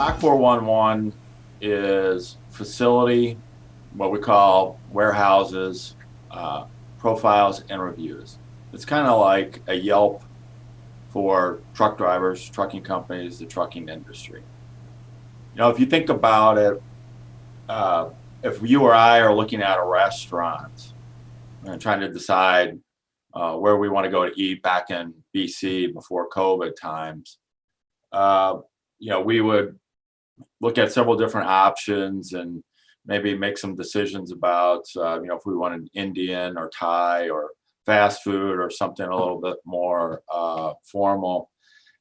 Dock411 is facility, what we call warehouses, uh, profiles, and reviews. It's kind of like a Yelp for truck drivers, trucking companies, the trucking industry. If you think about it, uh, if you or I are looking at a restaurant and trying to decide where we want to go to eat back in BC before COVID times, uh, we would look at several different options and maybe make some decisions about, if we wanted Indian or Thai or fast food or something a little bit more formal.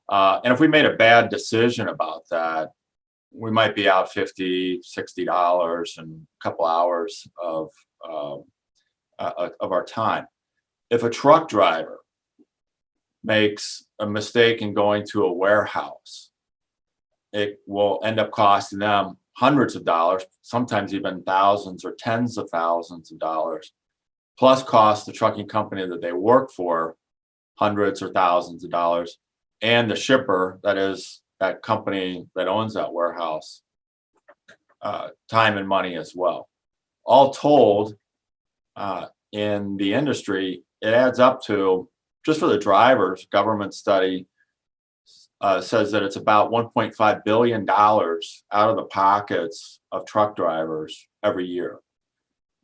And if we made a bad decision about that, we might be out $50, $60 and a couple hours of our time. If a truck driver makes a mistake in going to a warehouse, it will end up costing them hundreds of dollars, sometimes even thousands or tens of thousands of dollars, plus cost the trucking company that they work for hundreds or thousands of dollars, and the shipper, that is that company that owns that warehouse, time and money as well. All told, in the industry, it adds up to, just for the drivers, government study says that it's about $1.5 billion out of the pockets of truck drivers every year.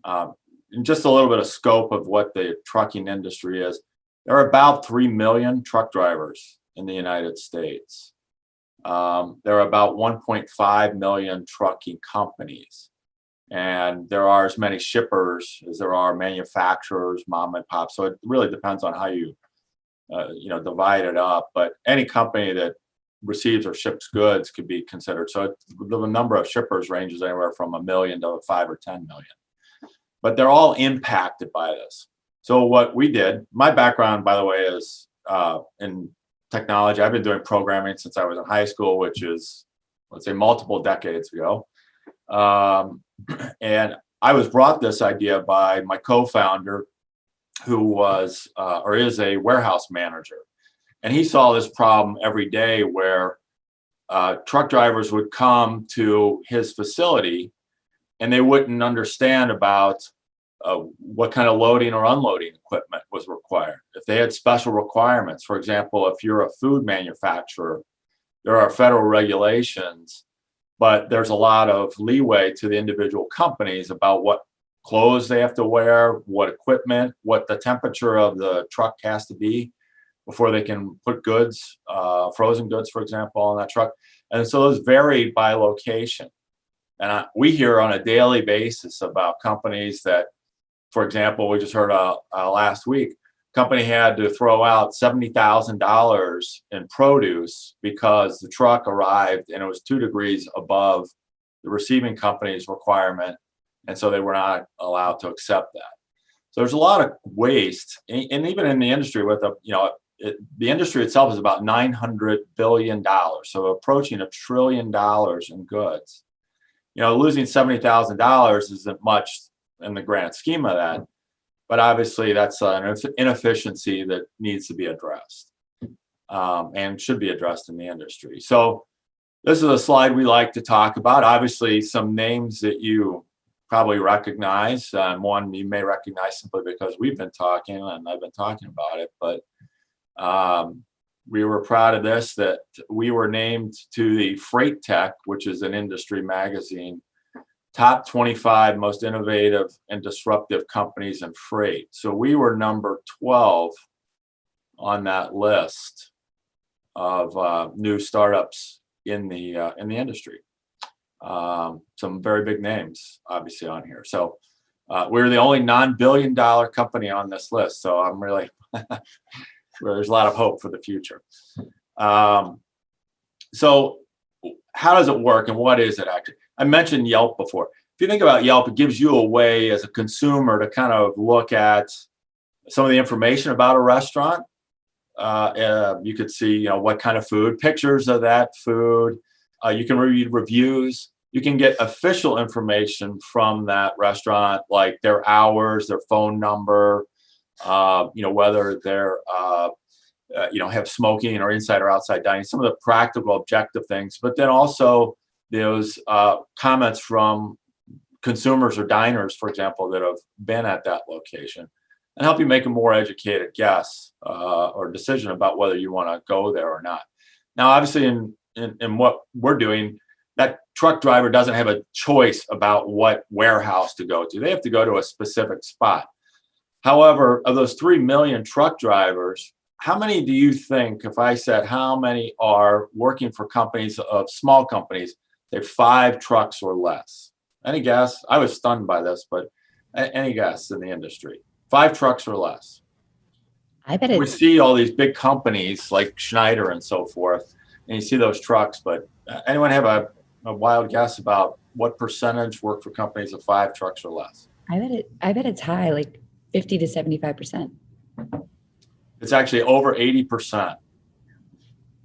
And just a little bit of scope of what the trucking industry is. There are about 3 million truck drivers in the United States. There are about 1.5 million trucking companies. And there are as many shippers as there are manufacturers, mom and pop. So it really depends on how you divide it up. But any company that receives or ships goods could be considered. So the number of shippers ranges anywhere from 1 million to 5 or 10 million. But they're all impacted by this. So what we did, my background, by the way, is in technology. I've been doing programming since I was in high school, which is, let's say, multiple decades ago. And I was brought this idea by my co-founder, who was or is a warehouse manager. And he saw this problem every day where truck drivers would come to his facility and they wouldn't understand about what kind of loading or unloading equipment was required. If they had special requirements, for example, if you're a food manufacturer, there are federal regulations, but there's a lot of leeway to the individual companies about what clothes they have to wear, what equipment, what the temperature of the truck has to be before they can put goods, frozen goods, for example, on that truck. And so those vary by location. And we hear on a daily basis about companies that, for example, we just heard last week, company had to throw out $70,000 in produce because the truck arrived and it was 2 degrees above the receiving company's requirement. And so they were not allowed to accept that. So there's a lot of waste. And even in the industry the industry itself is about $900 billion. So approaching $1 trillion in goods. Losing $70,000 isn't much in the grand scheme of that, but obviously that's an inefficiency that needs to be addressed and should be addressed in the industry. So this is a slide we like to talk about. Obviously, some names that you probably recognize, one you may recognize simply because we've been talking and I've been talking about it, but we were proud of this, that we were named to the Freight Tech, which is an industry magazine, top 25 most innovative and disruptive companies in freight. So we were number 12 on that list of new startups in the industry. Some very big names, obviously, on here. So we're the only non-billion-dollar company on this list. So I'm really there's a lot of hope for the future. So how does it work and what is it actually? I mentioned Yelp before. If you think about Yelp, it gives you a way as a consumer to kind of look at some of the information about a restaurant. You could see, what kind of food, pictures of that food. You can read reviews. You can get official information from that restaurant, like their hours, their phone number, whether they're have smoking or inside or outside dining, some of the practical objective things, but then also those comments from consumers or diners, for example, that have been at that location, and help you make a more educated guess or decision about whether you want to go there or not. Now, obviously, in what we're doing, that truck driver doesn't have a choice about what warehouse to go to. They have to go to a specific spot. However, of those 3 million truck drivers, how many do you think, if I said how many are working for companies of small companies, say 5 trucks or less? Any guess? I was stunned by this, but any guess in the industry? 5 trucks or less. I bet We see all these big companies like Schneider and so forth, and you see those trucks, but anyone have a wild guess about what percentage work for companies of 5 trucks or less? I bet it's high, like 50 to 75%. It's actually over 80%.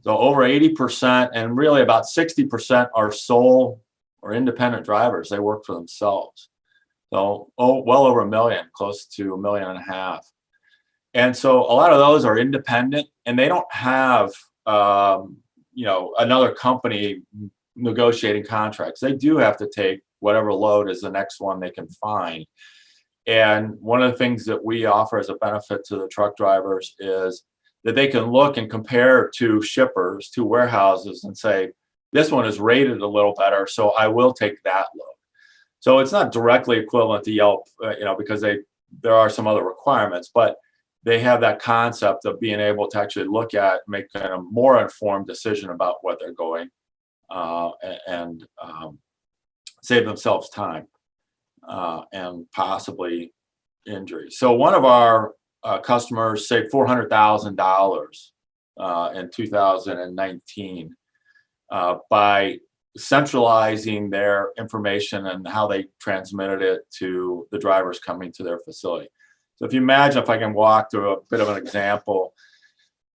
So over 80%, and really about 60% are sole or independent drivers. They work for themselves. So well over 1 million, close to 1.5 million. And so a lot of those are independent, and they don't have another company negotiating contracts. They do have to take whatever load is the next one they can find. And one of the things that we offer as a benefit to the truck drivers is that they can look and compare to shippers, to warehouses, and say, this one is rated a little better, so I will take that load. So it's not directly equivalent to Yelp, because there are some other requirements, but they have that concept of being able to actually look at, make a more informed decision about where they're going, and save themselves time and possibly injury. So one of our customers saved $400,000 in 2019 by centralizing their information and how they transmitted it to the drivers coming to their facility. So if you imagine, if I can walk through a bit of an example,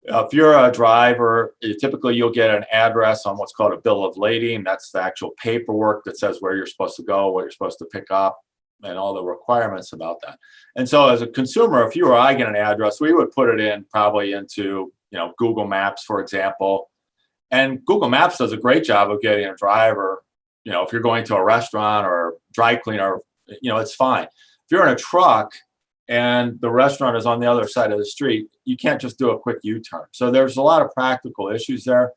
if you're a driver, typically you'll get an address on what's called a bill of lading. That's the actual paperwork that says where you're supposed to go, what you're supposed to pick up, and all the requirements about that. And so as a consumer, if you or I get an address, we would put it in probably into Google Maps, for example. And Google Maps does a great job of getting a driver, if you're going to a restaurant or dry cleaner, it's fine. If you're in a truck and the restaurant is on the other side of the street, you can't just do a quick U-turn. So there's a lot of practical issues there.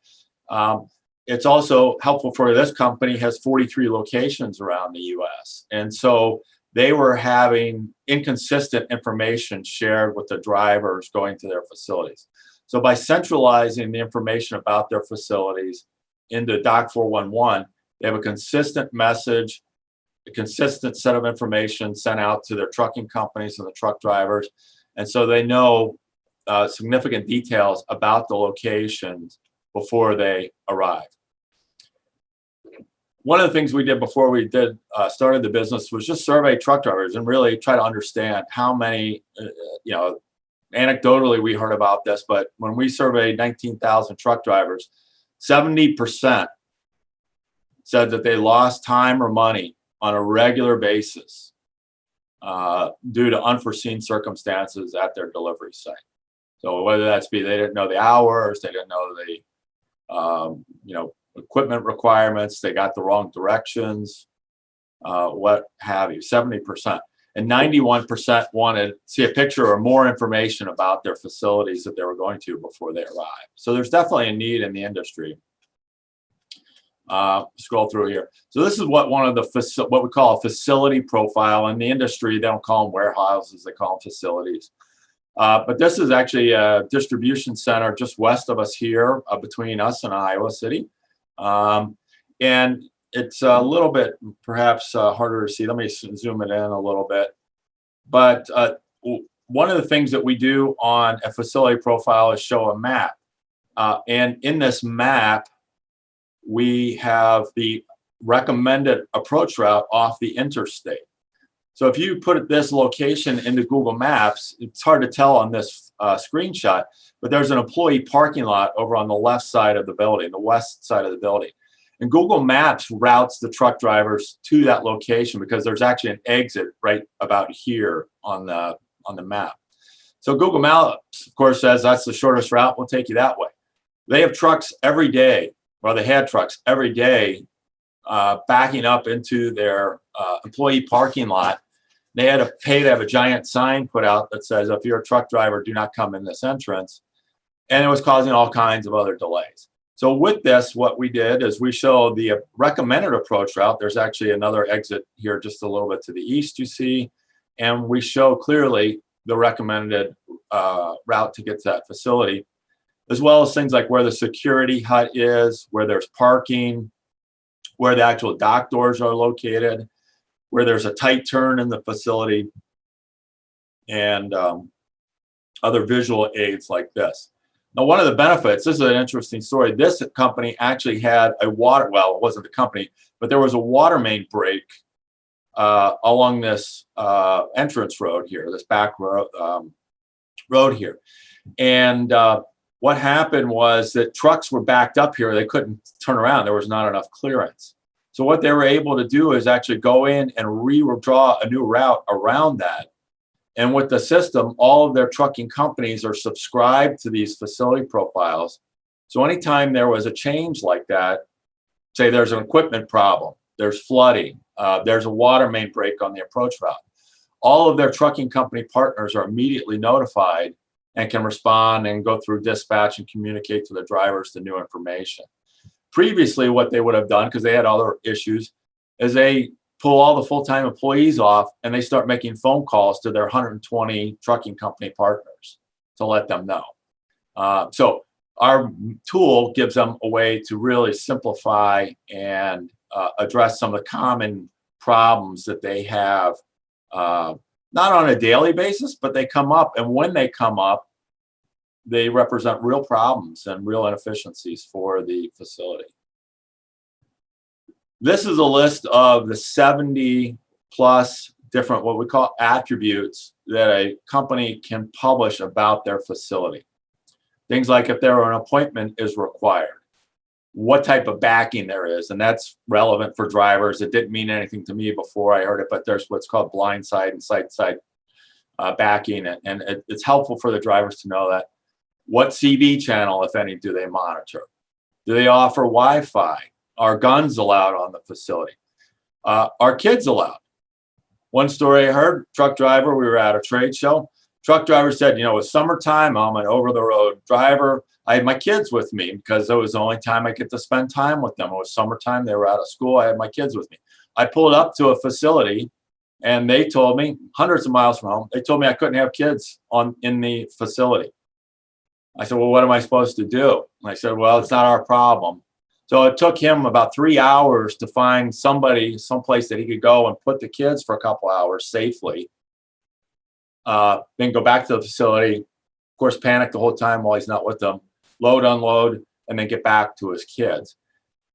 It's also helpful for this company, has 43 locations around the US. And so they were having inconsistent information shared with the drivers going to their facilities. So by centralizing the information about their facilities into Dock411, they have a consistent message, a consistent set of information sent out to their trucking companies and the truck drivers. And so they know significant details about the locations before they arrive. One of the things we did before we started the business was just survey truck drivers and really try to understand how many, anecdotally we heard about this, but when we surveyed 19,000 truck drivers, 70% said that they lost time or money on a regular basis due to unforeseen circumstances at their delivery site. So whether that's they didn't know the hours, they didn't know the equipment requirements, they got the wrong directions, what have you, 70%. And 91% wanted to see a picture or more information about their facilities that they were going to before they arrived. So there's definitely a need in the industry. Scroll through here. So this is what we call a facility profile. In the industry, they don't call them warehouses, they call them facilities. But this is actually a distribution center just west of us here, between us and Iowa City. And it's a little bit perhaps harder to see. Let me zoom it in a little bit. But one of the things that we do on a facility profile is show a map. And in this map, we have the recommended approach route off the interstate. So if you put this location into Google Maps, it's hard to tell on this screenshot, but there's an employee parking lot over on the left side of the building, the west side of the building. And Google Maps routes the truck drivers to that location because there's actually an exit right about here on the map. So Google Maps, of course, says that's the shortest route. We'll take you that way. They have trucks every day, or they had trucks every day backing up into their employee parking lot. They had to pay to have a giant sign put out that says, if you're a truck driver, do not come in this entrance. And it was causing all kinds of other delays. So with this, what we did is we show the recommended approach route. There's actually another exit here just a little bit to the east, you see. And we show clearly the recommended route to get to that facility, as well as things like where the security hut is, where there's parking, where the actual dock doors are located, where there's a tight turn in the facility, and other visual aids like this. Now, one of the benefits, this is an interesting story. This company actually had a water, well, it wasn't the company, but there was a water main break along this entrance road here, this back road here. And what happened was that trucks were backed up here. They couldn't turn around. There was not enough clearance. So what they were able to do is actually go in and redraw a new route around that. And with the system, all of their trucking companies are subscribed to these facility profiles. So anytime there was a change like that, say there's an equipment problem, there's flooding, there's a water main break on the approach route, all of their trucking company partners are immediately notified and can respond and go through dispatch and communicate to the drivers the new information. Previously, what they would have done, because they had other issues, is they pull all the full-time employees off and they start making phone calls to their 120 trucking company partners to let them know. So our tool gives them a way to really simplify and address some of the common problems that they have, not on a daily basis, but they come up. And when they come up, they represent real problems and real inefficiencies for the facility. This is a list of the 70 plus different what we call attributes that a company can publish about their facility. Things like if there an appointment is required, what type of backing there is, and that's relevant for drivers. It didn't mean anything to me before I heard it, but there's what's called blind side and sight side backing, and it's helpful for the drivers to know that. What CV channel, if any, do they monitor? Do they offer Wi-Fi? Are guns allowed on the facility? Are kids allowed? One story I heard, truck driver, we were at a trade show. Truck driver said, you know, it's summertime, I'm an over-the-road driver. I had my kids with me because it was the only time I get to spend time with them. It was summertime, they were out of school, I had my kids with me. I pulled up to a facility and they told me, hundreds of miles from home, they told me I couldn't have kids in the facility. I said, well, what am I supposed to do? And I said, well, it's not our problem. So it took him about 3 hours to find somebody, someplace that he could go and put the kids for a couple hours safely. Then go back to the facility, of course, panic the whole time while he's not with them, load, unload, and then get back to his kids.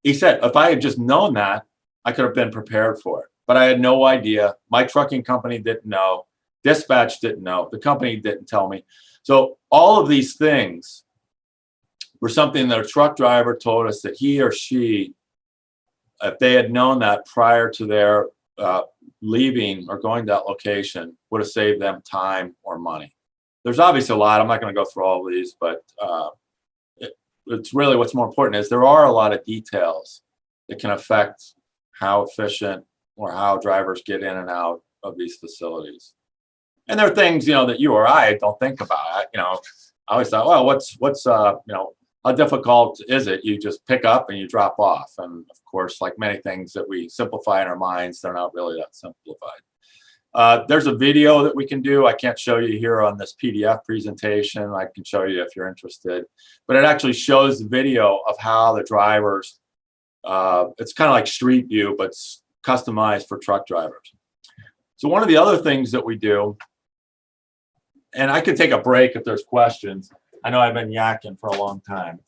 He said, if I had just known that, I could have been prepared for it. But I had no idea. My trucking company didn't know. Dispatch didn't know. The company didn't tell me. So all of these things were something that a truck driver told us that he or she, if they had known that prior to their leaving or going to that location, would have saved them time or money. There's obviously a lot. I'm not going to go through all of these, but it's really what's more important is there are a lot of details that can affect how efficient or how drivers get in and out of these facilities. And there are things, you know, that you or I don't think about. You know, I always thought, well, what's you know, how difficult is it? You just pick up and you drop off. And of course, like many things that we simplify in our minds, they're not really that simplified. There's a video that we can do. I can't show you here on this PDF presentation. I can show you if you're interested, but it actually shows the video of how the drivers, it's kind of like Street View, but it's customized for truck drivers. So one of the other things that we do, and I could take a break if there's questions. I know I've been yakking for a long time.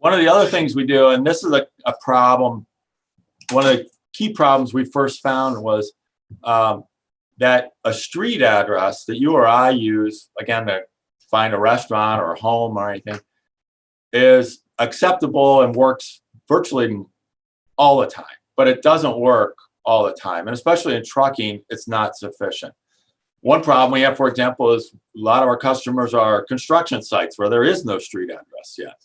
One of the other things we do, and this is a problem, one of the key problems we first found was that a street address that you or I use, again, to find a restaurant or a home or anything, is acceptable and works virtually all the time, but it doesn't work all the time. And especially in trucking, it's not sufficient. One problem we have, for example, is a lot of our customers are construction sites where there is no street address yet.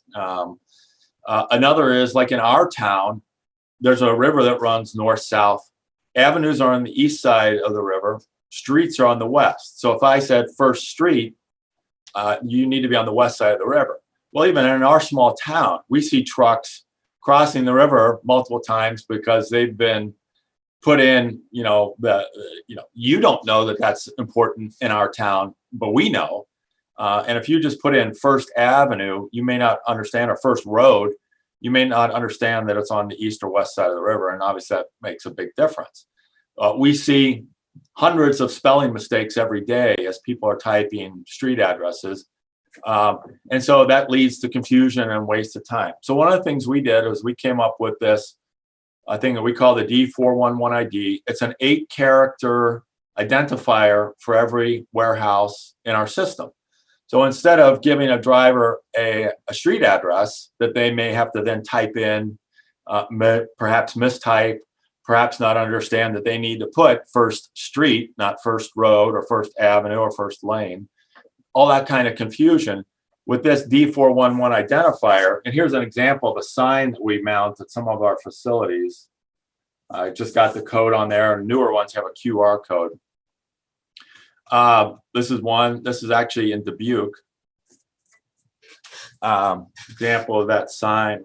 Another is like in our town, there's a river that runs north-south. Avenues are on the east side of the river. Streets are on the west. So if I said First Street, you need to be on the west side of the river. Well, even in our small town, we see trucks crossing the river multiple times because they've been put in, you don't know that that's important in our town, but we know. And if you just put in First Avenue, you may not understand, or First Road, you may not understand that it's on the east or west side of the river. And obviously that makes a big difference. We see hundreds of spelling mistakes every day as people are typing street addresses. And so that leads to confusion and waste of time. So one of the things we did was we came up with this thing that we call the D411 ID. It's an 8-character identifier for every warehouse in our system. So instead of giving a driver a street address that they may have to then type in, perhaps mistype, perhaps not understand that they need to put First Street, not First Road or First Avenue or First Lane, all that kind of confusion. With this D411 identifier, and here's an example of a sign that we mount at some of our facilities. I just got the code on there, and newer ones have a QR code. This is one. This is actually in Dubuque. Example of that sign.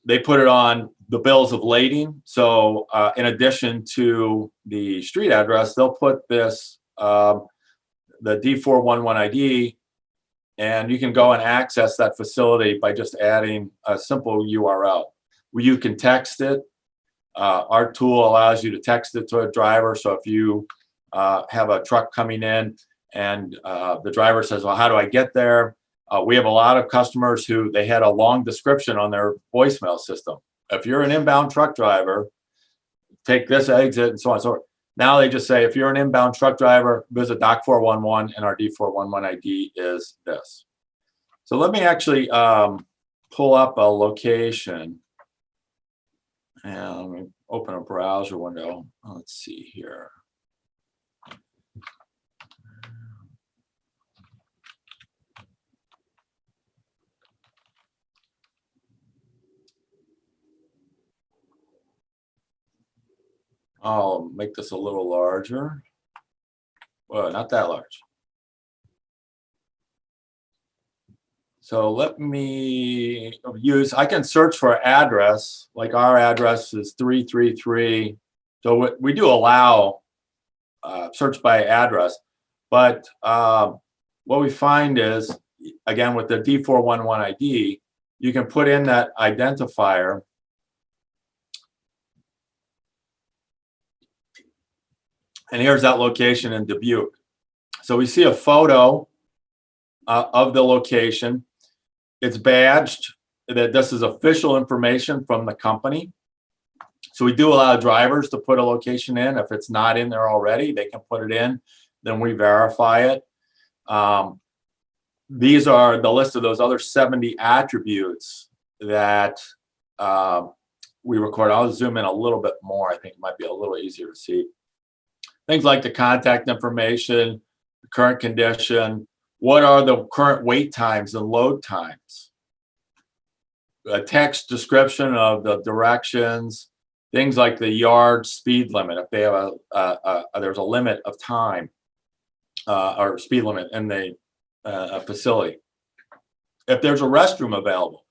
They put it on the bills of lading. So in addition to the street address, they'll put this, the D411 ID, and you can go and access that facility by just adding a simple URL. You can text it. Our tool allows you to text it to a driver. So if you have a truck coming in and the driver says, well, how do I get there? We have a lot of customers who they had a long description on their voicemail system. If you're an inbound truck driver, take this exit and so on and so forth. Now they just say, if you're an inbound truck driver, visit Dock411 and our D411 ID is this. So let me actually pull up a location. And let me open a browser window. Let's see here. I'll make this a little larger. Well, not that large. So let me use, I can search for address, like our address is 333. So we do allow search by address, but what we find is, again, with the D411 ID, you can put in that identifier. And here's that location in Dubuque. So we see a photo of the location. It's badged that this is official information from the company. So we do allow drivers to put a location in. If it's not in there already, they can put it in. Then we verify it. These are the list of those other 70 attributes that we record. I'll zoom in a little bit more. I think it might be a little easier to see. Things like the contact information, the current condition, what are the current wait times and load times, a text description of the directions, things like the yard speed limit, if they have there's a limit of time or speed limit in the facility, if there's a restroom available.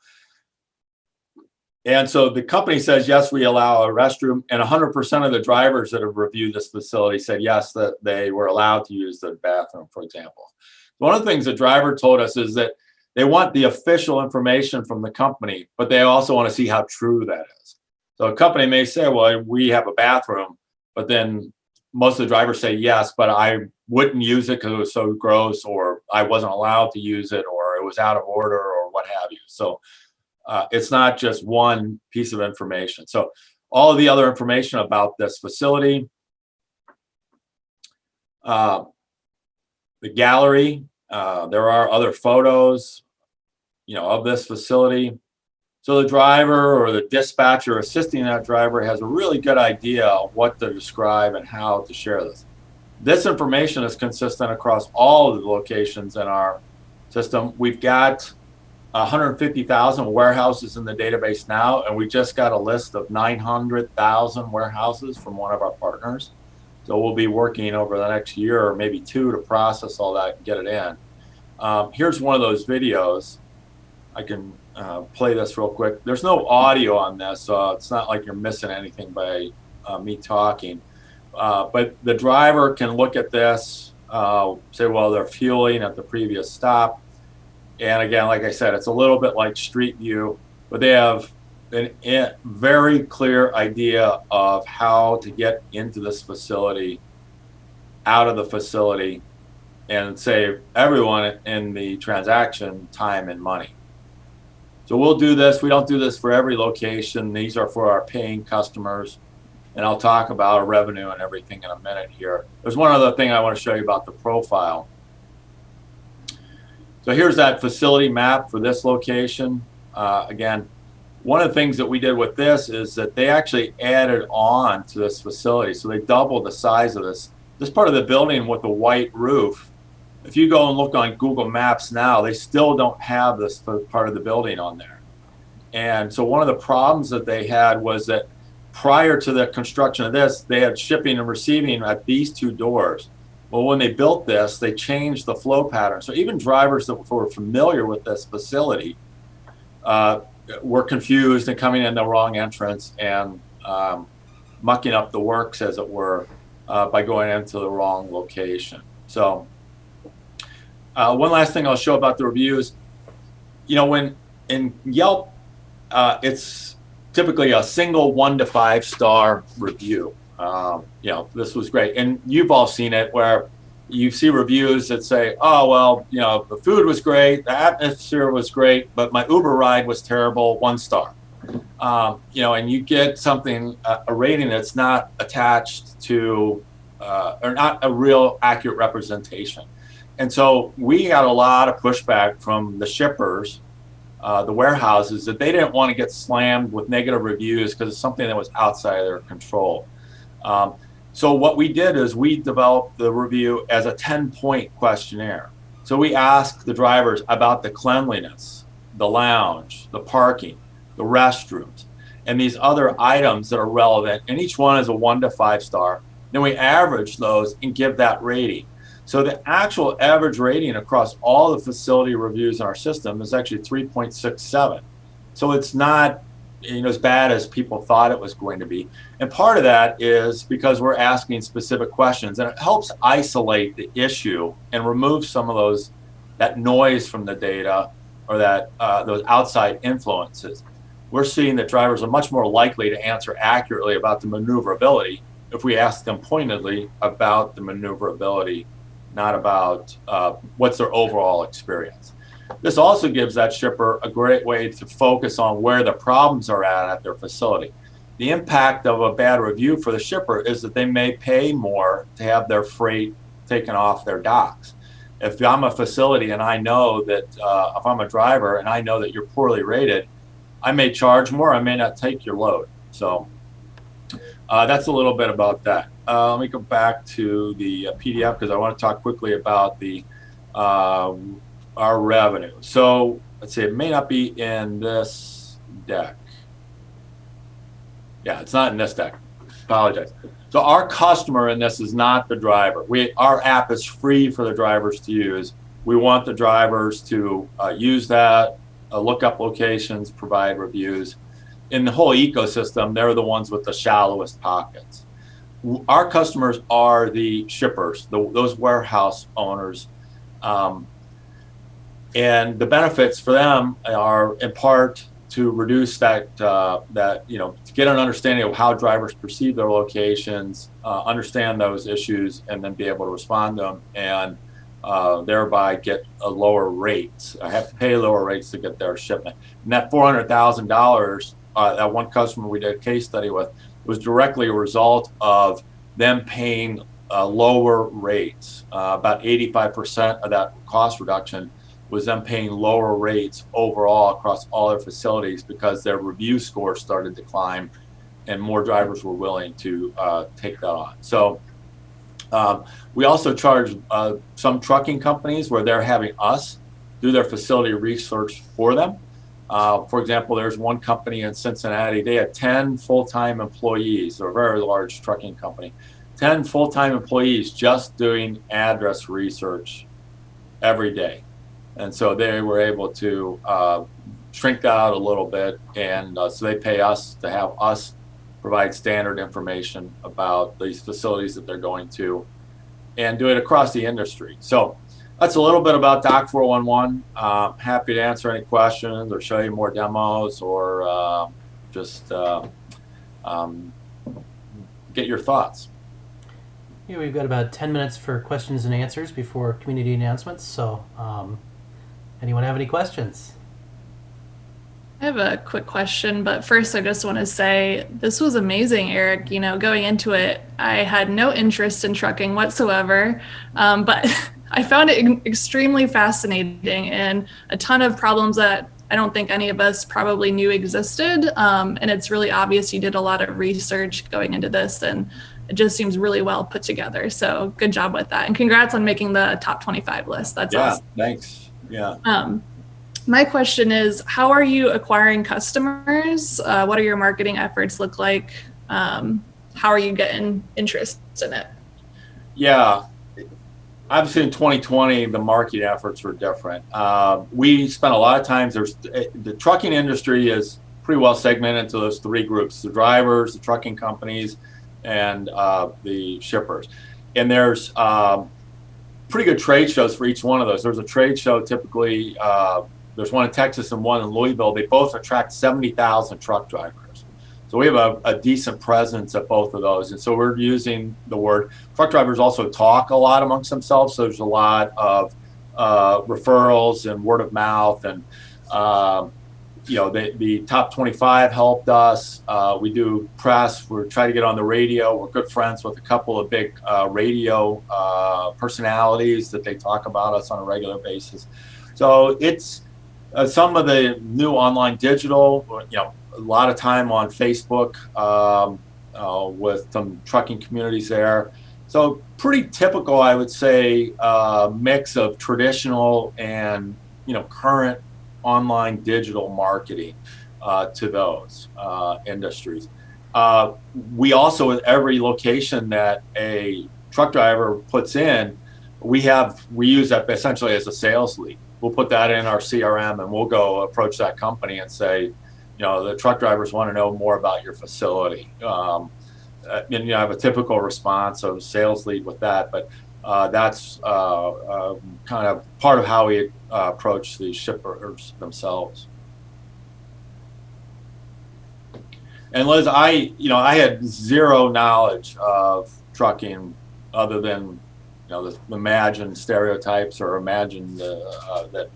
And so the company says, yes, we allow a restroom, and 100% of the drivers that have reviewed this facility said, yes, that they were allowed to use the bathroom, for example. One of the things the driver told us is that they want the official information from the company, but they also want to see how true that is. So a company may say, well, we have a bathroom, but then most of the drivers say, yes, but I wouldn't use it because it was so gross, or I wasn't allowed to use it, or it was out of order, or what have you. So it's not just one piece of information. So all of the other information about this facility, the gallery, there are other photos, of this facility. So the driver or the dispatcher assisting that driver has a really good idea of what to describe and how to share this. This information is consistent across all of the locations in our system. We've got 150,000 warehouses in the database now, and we just got a list of 900,000 warehouses from one of our partners. So we'll be working over the next year or maybe two to process all that and get it in. Here's one of those videos. I can play this real quick. There's no audio on this, so it's not like you're missing anything by me talking. But the driver can look at this, say, well, they're fueling at the previous stop. And again, like I said, it's a little bit like Street View, but they have a very clear idea of how to get into this facility, out of the facility, and save everyone in the transaction time and money. So we'll do this. We don't do this for every location. These are for our paying customers. And I'll talk about our revenue and everything in a minute here. There's one other thing I want to show you about the profile. So here's that facility map for this location. Again, one of the things that we did with this is that they actually added on to this facility. So they doubled the size of this part of the building with a white roof. If you go and look on Google Maps now, they still don't have this part of the building on there. And so one of the problems that they had was that prior to the construction of this, they had shipping and receiving at these two doors. Well, when they built this, they changed the flow pattern. So even drivers that were familiar with this facility were confused and coming in the wrong entrance and mucking up the works, as it were, by going into the wrong location. So one last thing I'll show about the reviews. You know, when in Yelp, it's typically a single 1 to 5 star review. You know, this was great. And you've all seen it where you see reviews that say, oh, well, you know, the food was great, the atmosphere was great, but my Uber ride was terrible, 1 star. You know, and you get something, a rating that's not attached to, or not a real accurate representation. And so we got a lot of pushback from the shippers, the warehouses, that they didn't want to get slammed with negative reviews because it's something that was outside of their control. So what we did is we developed the review as a 10-point questionnaire. So we asked the drivers about the cleanliness, the lounge, the parking, the restrooms, and these other items that are relevant. And each one is a 1 to 5 star. Then we average those and give that rating. So the actual average rating across all the facility reviews in our system is actually 3.67. So it's not, you know, as bad as people thought it was going to be. And part of that is because we're asking specific questions, and it helps isolate the issue and remove some of that noise from the data, or that those outside influences. We're seeing that drivers are much more likely to answer accurately about the maneuverability if we ask them pointedly about the maneuverability, not about what's their overall experience. This also gives that shipper a great way to focus on where the problems are at their facility. The impact of a bad review for the shipper is that they may pay more to have their freight taken off their docks. If I'm a facility and I know that, if I'm a driver and I know that you're poorly rated, I may charge more, I may not take your load. So that's a little bit about that. Let me go back to the PDF because I want to talk quickly about the our revenue. So let's see, it may not be in this deck. Yeah, it's not in this deck. Apologize. So our customer in this is not the driver. Our app is free for the drivers to use. We want the drivers to use that, look up locations, provide reviews. In the whole ecosystem, they're the ones with the shallowest pockets. Our customers are the shippers, those warehouse owners. And the benefits for them are in part to reduce that, you know, to get an understanding of how drivers perceive their locations, understand those issues, and then be able to respond to them, and thereby get a lower rates. I have to pay lower rates to get their shipment. And that $400,000, that one customer we did a case study with, was directly a result of them paying lower rates. About 85% of that cost reduction was them paying lower rates overall across all their facilities because their review score started to climb and more drivers were willing to take that on. So we also charge some trucking companies where they're having us do their facility research for them. For example, there's one company in Cincinnati. They had 10 full-time employees. They're a very large trucking company. 10 full-time employees just doing address research every day. And so they were able to shrink that out a little bit. And so they pay us to have us provide standard information about these facilities that they're going to and do it across the industry. So that's a little bit about Dock411. Happy to answer any questions or show you more demos or just get your thoughts. Yeah, we've got about 10 minutes for questions and answers before community announcements. So anyone have any questions? I have a quick question, but first I just want to say this was amazing, Eric. You know, going into it, I had no interest in trucking whatsoever, but I found it extremely fascinating and a ton of problems that I don't think any of us probably knew existed. And it's really obvious you did a lot of research going into this, and it just seems really well put together. So good job with that. And congrats on making the top 25 list. That's awesome. Thanks. Yeah. My question is, how are you acquiring customers? What are your marketing efforts look like? How are you getting interest in it? Yeah. Obviously in 2020, the marketing efforts were different. We spent a lot of time, the trucking industry is pretty well segmented into those three groups: the drivers, the trucking companies, and the shippers. And there's pretty good trade shows for each one of those. There's a trade show typically, there's one in Texas and one in Louisville. They both attract 70,000 truck drivers. So we have a decent presence at both of those. And so we're using the word. Truck drivers also talk a lot amongst themselves. So there's a lot of referrals and word of mouth. And, the top 25 helped us. We do press. We're trying to get on the radio. We're good friends with a couple of big radio personalities that they talk about us on a regular basis. So it's some of the new online digital, a lot of time on Facebook with some trucking communities there. So pretty typical, I would say, mix of traditional and, current online digital marketing to those industries. We also, with every location that a truck driver puts in, we use that essentially as a sales lead. We'll put that in our CRM and we'll go approach that company and say, the truck drivers want to know more about your facility. And I have a typical response of sales lead with that, but that's kind of part of how we approach the shippers themselves. And Liz, I had zero knowledge of trucking other than the imagined stereotypes or imagined that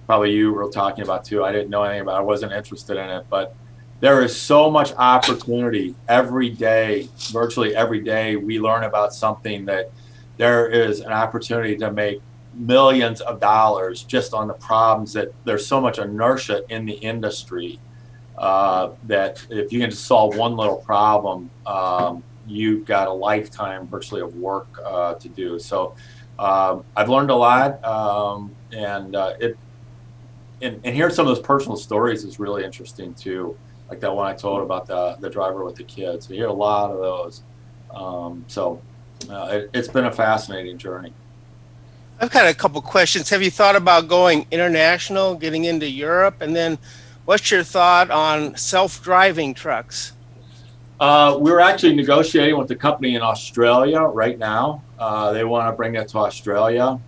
probably you were talking about too. I didn't know anything about it. I wasn't interested in it, but there is so much opportunity every day. Virtually every day we learn about something that there is an opportunity to make millions of dollars just on the problems that there's so much inertia in the industry that if you can just solve one little problem, you've got a lifetime virtually of work to do. So I've learned a lot, and hearing some of those personal stories is really interesting too. Like that one I told about the driver with the kids. We hear a lot of those. It's been a fascinating journey. I've got a couple questions. Have you thought about going international, getting into Europe? And then what's your thought on self-driving trucks? We're actually negotiating with the company in Australia right now. They want to bring it to Australia.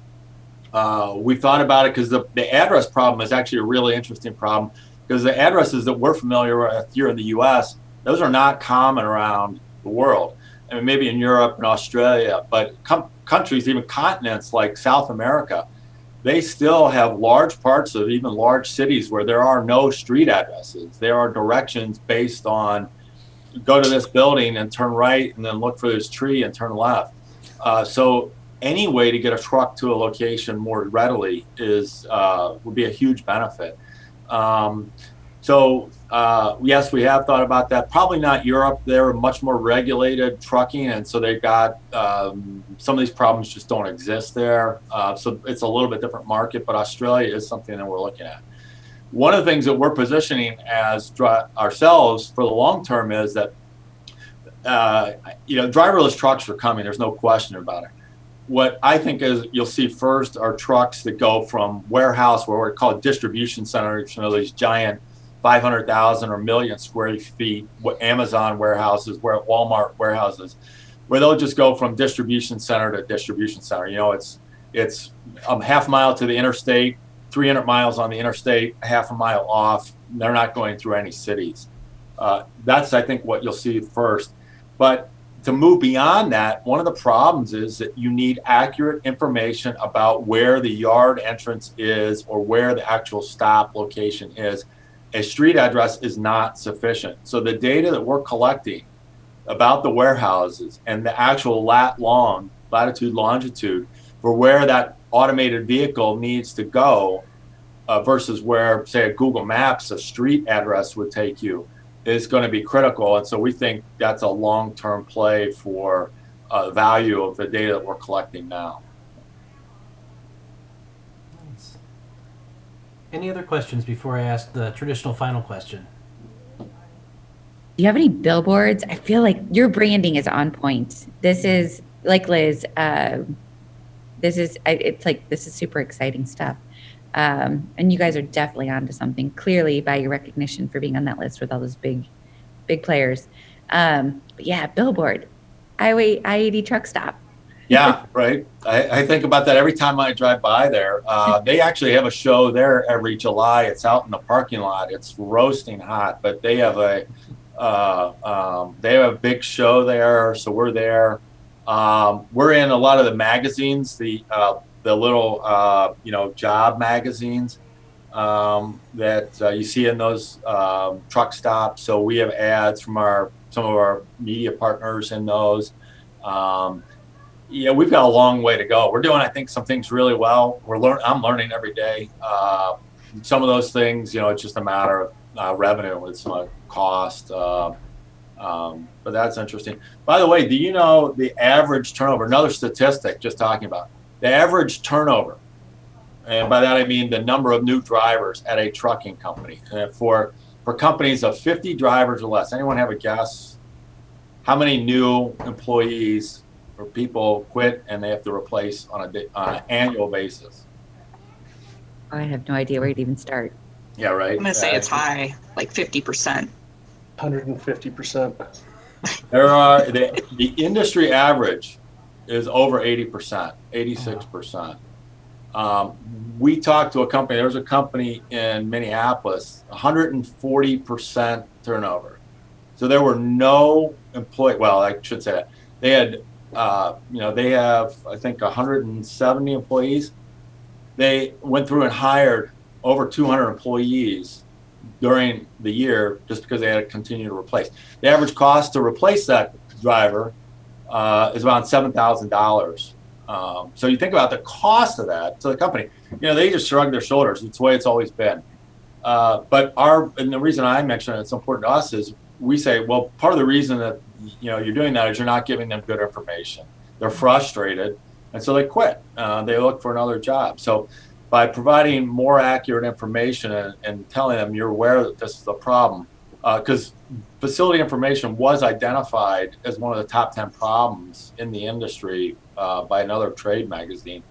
We thought about it because the address problem is actually a really interesting problem, because the addresses that we're familiar with here in the U.S., those are not common around the world. I mean, maybe in Europe and Australia, but countries, even continents like South America, they still have large parts of even large cities where there are no street addresses. There are directions based on go to this building and turn right and then look for this tree and turn left. So any way to get a truck to a location more readily would be a huge benefit. So yes, we have thought about that. Probably not Europe. They're much more regulated trucking, and so they've got some of these problems just don't exist there. So it's a little bit different market, but Australia is something that we're looking at. One of the things that we're positioning as ourselves for the long term is that driverless trucks are coming. There's no question about it. What I think is you'll see first are trucks that go from warehouse, where we call it distribution centers, these giant 500,000 or million square feet, what Amazon warehouses, where Walmart warehouses, where they'll just go from distribution center to distribution center. It's a half mile to the interstate, 300 miles on the interstate, a half a mile off. They're not going through any cities. That's, I think, what you'll see first. But to move beyond that, one of the problems is that you need accurate information about where the yard entrance is or where the actual stop location is. A street address is not sufficient. So the data that we're collecting about the warehouses and the actual latitude, longitude for where that automated vehicle needs to go versus where, say, a Google Maps, a street address would take you, is going to be critical. And so we think that's a long-term play for value of the data that we're collecting now. Nice. Any other questions before I ask the traditional final question? Do you have any billboards? I feel like your branding is on point. This is like Liz. This is super exciting stuff. And you guys are definitely onto something, clearly by your recognition for being on that list with all those big players. But yeah, billboard, I-80 truck stop. Yeah, right. I think about that every time I drive by there. They actually have a show there every July. It's out in the parking lot. It's roasting hot, but they have a big show there. So we're there. We're in a lot of the magazines, the little job magazines that you see in those truck stops. So we have ads from some of our media partners in those. We've got a long way to go. We're doing, I think, some things really well. I'm learning every day. Some of those things, it's just a matter of revenue. It's not cost. But that's interesting. By the way, do you know the average turnover? Another statistic, just talking about the average turnover, and by that I mean the number of new drivers at a trucking company. For companies of 50 drivers or less, anyone have a guess how many new employees or people quit and they have to replace on an annual basis? I have no idea where to even start. Yeah, right. I'm going to say it's high, like 50%. 150%. The industry average is over 80%, 86%. We talked to a company, there was a company in Minneapolis, 140% turnover. So there were no well, I should say that. They had, they have, I think, 170 employees. They went through and hired over 200 employees during the year just because they had to continue to replace. The average cost to replace that driver is around $7,000. So you think about the cost of that to the company, they just shrug their shoulders. It's the way it's always been. But and the reason I mention it's important to us is we say, well, part of the reason that you're doing that is you're not giving them good information. They're frustrated, and so they quit. They look for another job. So by providing more accurate information and telling them you're aware that this is a problem, because facility information was identified as one of the top 10 problems in the industry by another trade magazine.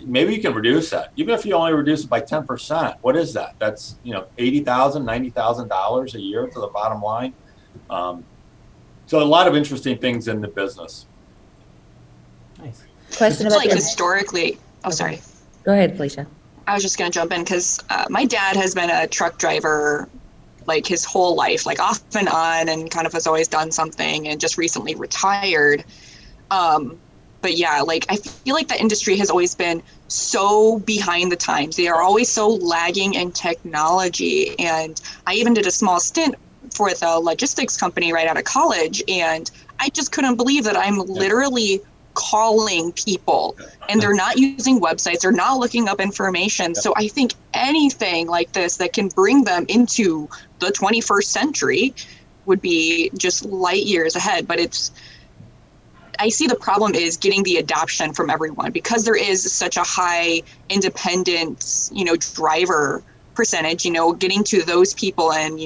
Maybe you can reduce that. Even if you only reduce it by 10%, what is that? That's $80,000, $90,000 a year to the bottom line. So a lot of interesting things in the business. Nice. Question It's about like historically. Oh, sorry. Go ahead, Felicia. I was just going to jump in because my dad has been a truck driver like his whole life, like off and on, and kind of has always done something and just recently retired. But yeah, like I feel like the industry has always been so behind the times. They are always so lagging in technology. And I even did a small stint for the logistics company right out of college. And I just couldn't believe that I'm literally calling people, and they're not using websites, they're not looking up information. So I think anything like this that can bring them into the 21st century would be just light years ahead. But I see the problem is getting the adoption from everyone, because there is such a high independent, driver percentage, getting to those people and,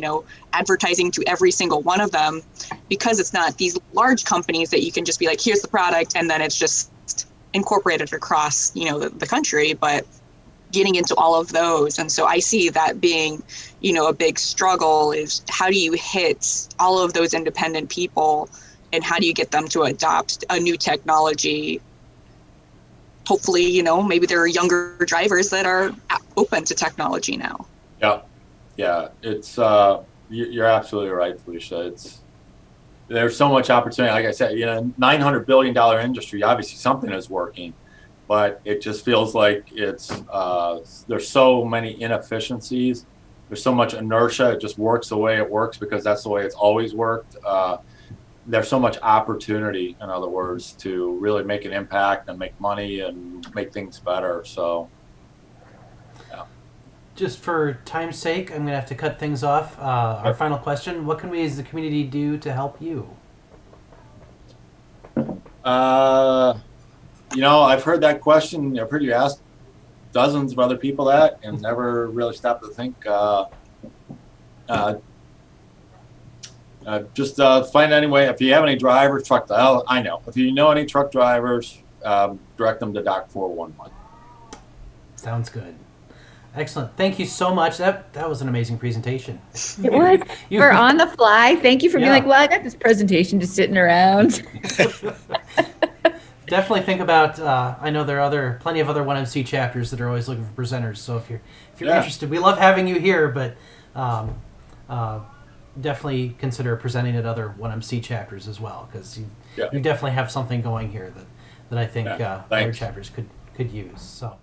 advertising to every single one of them, because it's not these large companies that you can just be like, here's the product, and then it's just incorporated across, the country, but getting into all of those. And so I see that being, a big struggle is how do you hit all of those independent people, and how do you get them to adopt a new technology? Hopefully, maybe there are younger drivers that are open to technology now. Yeah. It's you're absolutely right, Felicia. There's so much opportunity. Like I said, $900 billion industry. Obviously, something is working, but it just feels like there's so many inefficiencies. There's so much inertia. It just works the way it works because that's the way it's always worked. There's so much opportunity, in other words, to really make an impact and make money and make things better. So, yeah. Just for time's sake, I'm going to have to cut things off. Our final question: what can we as the community do to help you? I've heard that question. I've heard you ask dozens of other people that, and never really stopped to think. Just find any way. If you have any drivers, I know. If you know any truck drivers, direct them to Dock411. Sounds good. Excellent. Thank you so much. That was an amazing presentation. It was. We're on the fly. Thank you for being like, well, I got this presentation just sitting around. Definitely think about. I know there are plenty of other 1MC chapters that are always looking for presenters. So if you're interested, we love having you here, but definitely consider presenting at other 1MC chapters as well, because you definitely have something going here that I think other chapters could use. So.